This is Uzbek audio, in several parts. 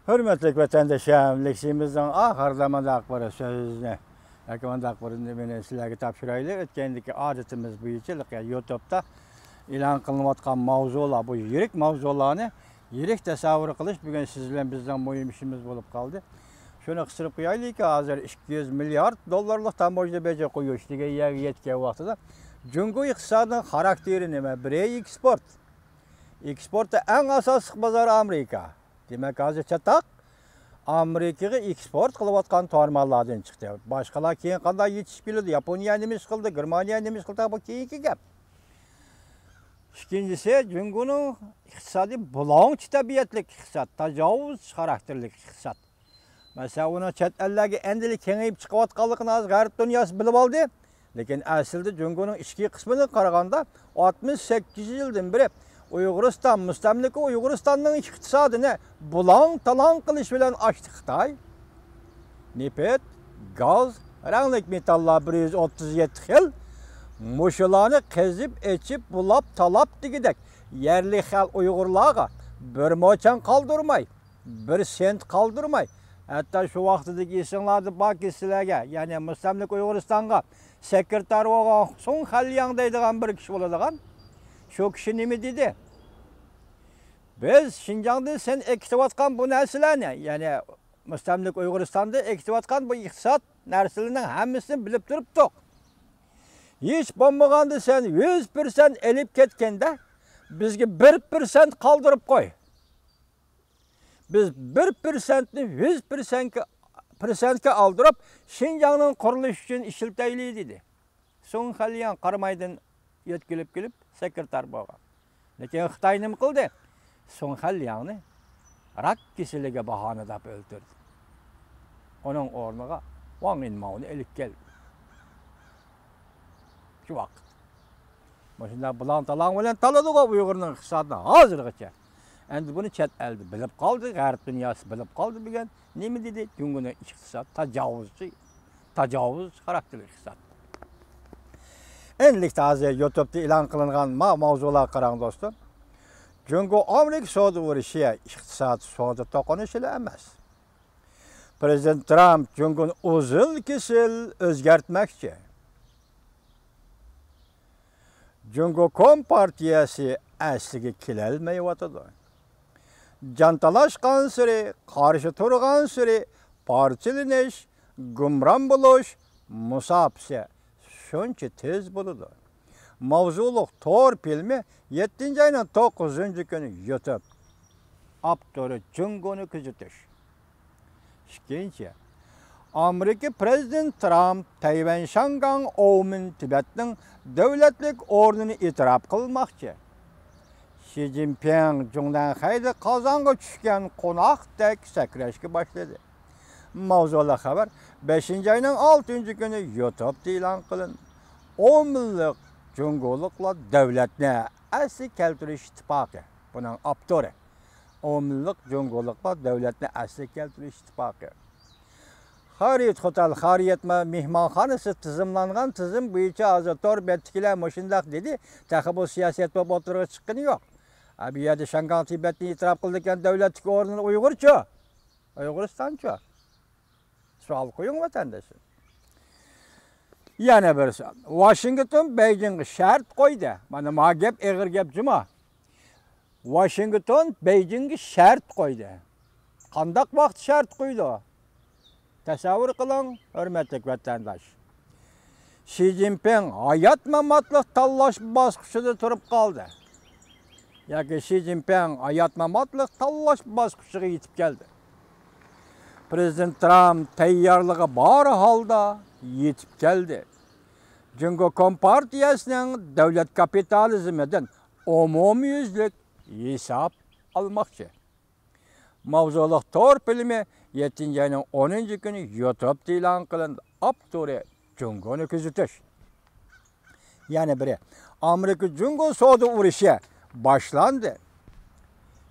Hürmetlik vatandaşım, leksimizden ahırlamada akbarı sözüne. Yakımanda akbarını beni sizlerge tapşıraylı. Ötkendeki adetimiz boyunca YouTube'da ilan kılınıvatkan mavzular, bu yirik mavzularını yirik tasavvur kılış bugün sizlerle bizden boyun işimiz bulup kaldı. Şunu kısırıp koyaylı ki hazır 200 milyar dolarlık tamboyda bece koyuyor. İşte yetken vaxtıda. Cungu iktisadının karakteri neme? Birey eksport. Eksportta en asaslık pazar Amerika. Demek hazır çatak Amerika'ya eksport kılıvatkan tormallardan çıktı. Başkalar keyin qanday yetişip keldi? Yaponiya nemis qildi, Germaniya nemis qildi, bu keyinki gap. İkincisi, Cungu'nun iqtisadi bulanç tabiatlik iqtisad, tajovuz karakterlik iqtisad. Mesela onu chet ellerge endili kengayip çıkıvatkanlıqını az garip dünyası bilip aldı. Lekin aslında Cungu'nun içki kısmını qaraganda 68 yıldan beri Uyg'uriston, mustamlika Uyg'uristonning iqtisadini bulang talang qilish bilan ochdi Xitoy. Nefet, gaz, ranglik metallar 137 xil. Mushularni qezib, echib, bulab, talab degidek yerli xalq Uyg'urlarga bir mo'chan qoldirmay, bir sent qoldirmay, hatto shu vaqtidagi esinglarda balki sizlarga, ya'ni mustamlika Uyg'uristonga sekretar bo'lgan Sun Xalyang deydigan bir kishi bo'ladigan. Şu kişi nima dedi? Biz Şinjan'da sen ektivatkan bu narsalarni, yani mustamlik Uyg'uristonda ektivatkan bu iqtisod narsalarning hammasini bilib turibdik. Hiç bo'lmaganda sen 100% elib ketganda bizga 1% qoldirib qo'y. Biz 1%ni 100%ga aldırıp Şinjan'ın qurilishi uchun ishlataylik dedi. Sun Xalyang Qarmaydan yetkilib kelib sekretar bo'lgan. Lekin Xitoy nima qildi? Sun Xalyangni rak kasaliga bahona deb o'ldirdi. Uning o'rniga Wang Yinmaoni elib keldi. Shu vaqt. Mashina bilan talang bilan taladiga Uyg'urning iqtisodini hozirgacha. Endi buni chet elda bilib qoldi, g'arb dunyosi bilib qoldi degan. Nima dedi? Cunguning iqtisod tajovuz xarakterli iqtisod. Endilikda hozir YouTube'da e'lon qilingan mavzular qarang do'stim. Cungu Amerika savdo urushi iqtisod savdo to'qinishlar emas. Prezident Trump Cunguni uzil-kesil o'zgartmoqchi. Cungu Kompartiyasi asliga kelolmayotdi. Jantalashgan siri, qarshi turgan siri, parchalanish, gumron bo'lish, musofsa shuncha tez bo'ladi. Mavzuliq to'r filmi 7-oyning 9-kuni YouTube. Avtori Cunguni kuzatish. Ikkinchi, Amerika Prezident Trump Tayvan Shangang Omin Tibetning davlatlik o'rnini e'tirof qilmoqchi. Xi Jinping Jungdan hayda Qozonga tushgan qo'noqdek sakrashga boshladi. Mavzular xabar 5-oyning 6-kuni YouTube'da e'lon qilindi. 10 millik Junguliklar davlatni asli keltirish ittifoqi. Buning avtori 10 millik Junguliklar davlatni asli keltirish ittifoqi. Xarit Hotel Xariyatma mehmonxonasi tizimlangan tizim bo'yicha azotor betkilar mushundaq dedi. Taxi bu siyosat bo'lib o'tirib chiqqani yo'q. Bu yerda Shangang Tibetni e'tirof qilgan davlatlik o'rnini Uyg'urcha, Uyg'uristoncha. Savol qo'ying vatandoshlar. Yana bir savol. Washington Beijingga shart qo'ydi. Mana bu gap eg'ir gap juma. Washington Beijingga shart qo'ydi. Qandaq vaqt shart qo'ydi? Tasavvur qiling, hurmatli vatandosh. Xi Jinping hayot mamatlik tanlash bosqichida turib qoldi. Yoki Xi Jinping hayot mamatlik tanlash bosqichiga yetib keldi. Prezident Trump tayyorligi bor holda yetib keldi. Cungu Kompartiyasining davlat kapitalizmidan umumyuzlik hisob olmoqchi. Mavzuliq to'r filmi 7-oyning 10-kuni YouTube'da e'lon qilindi. Avtori Cunguni kuzatish. Yana biri Amerika Cungu savdo urushi boshlandi.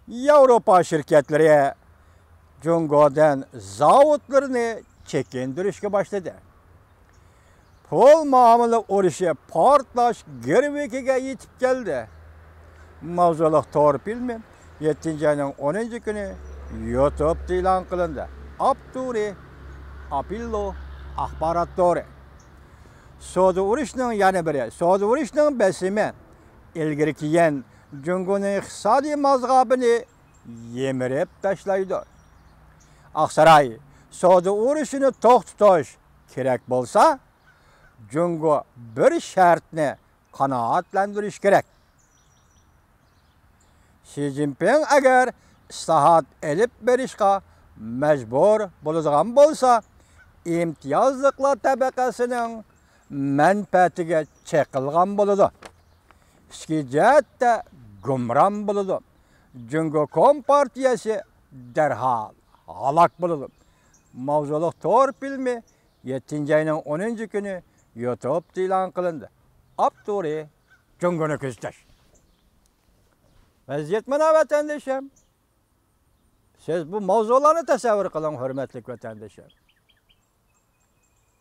Yevropa shirkatlari Cungudan zavodlarni chekindirishga boshladi. Pul muomala urushi portlash girvikiga yetib keldi. Mavzuliq to'r filmi 7-oyning 10-kuni YouTube'da e'lon qilindi. Abduri, Apillo, axborot to'ri. So'zi urishning yana biri, so'zi urishning besimi ilgari kelgan Jungoning iqtisodiy mazg'abini yemirib tashlaydi. Aqsaray so'zi urishini to'xtatish kerak bo'lsa, Jungo bir shartni qanoatlantirish kerak. Xi Jinping agar islohot elib berishga majbur bo'ladigan bo'lsa, imtiyozliqlar tabaqasining manfaatiga chekilgan bo'ladi. Ichki jihatda gumron bo'ladi. Jungo Kompartiyasi darhol halok bo'ladi. Mavzuliq to'r filmi 7-oyning 10-kuni YouTube'da e'lon qilindi. Abduri Jungoni kuzatish. Vaziyat mana vatandoshim. Siz bu mavzularni tasavvur qiling, hurmatli vatandoshlar.